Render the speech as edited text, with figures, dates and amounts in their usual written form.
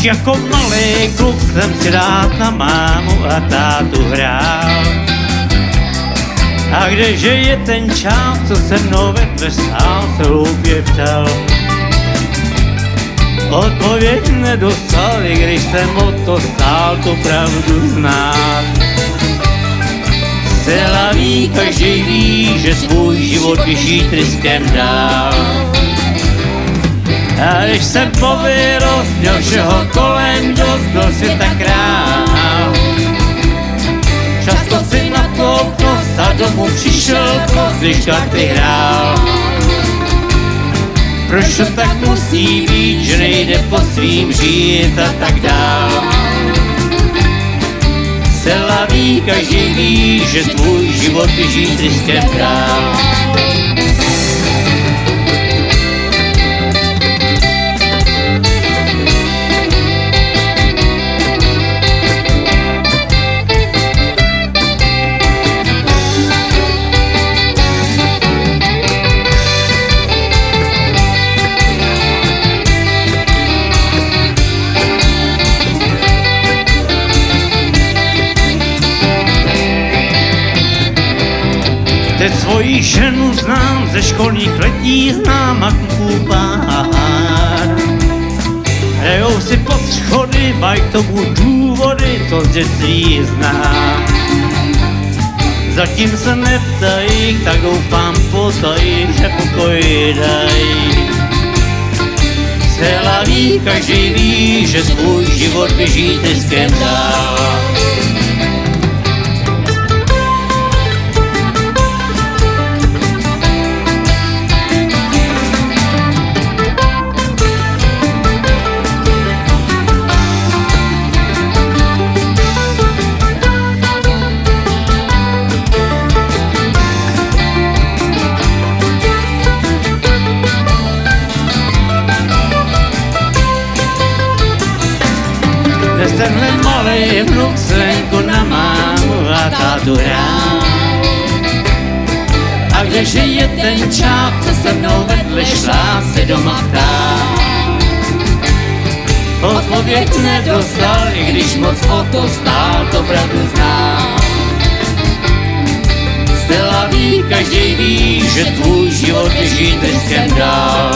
Už jako malý kluk jsem si rád na mámu a tátu hrál. A kdeže je ten čas, co se mnou vedle stál, se hloupě ptal. Odpověď nedostal, i když jsem o to stál, tu pravdu znát. Zcela ví, každý ví, že svůj život běží tryskem dál. A když jsem povyrost, měl všeho kolem dost, byl si tak rád. Často si na koupnost a domů přišel post, když karty hrál. Proč to tak musí být, že nejde po svým žít a tak dál. Zcela ví, každý ví, že tvůj život běží tryskem dál. Teď svoji ženu znám, ze školních letí znám a kluků pár. Hrajou si pod schody, mají k tomu důvody, to z dětství znám. Zatím se neptají, tak doufám potají, že pokoj dají. Zcela ví, každý ví, že svůj život běží tryskem dál. Tenhle malej vnuk slenku na mámu a tátu hrál. A kdeže je ten čáp, co se mnou vedle šláp, se doma ptá. Odpověď nedostal, i když moc o to stál, to pravdu zná. Zcela ví, každý ví, že tvůj život běží tryskem dál.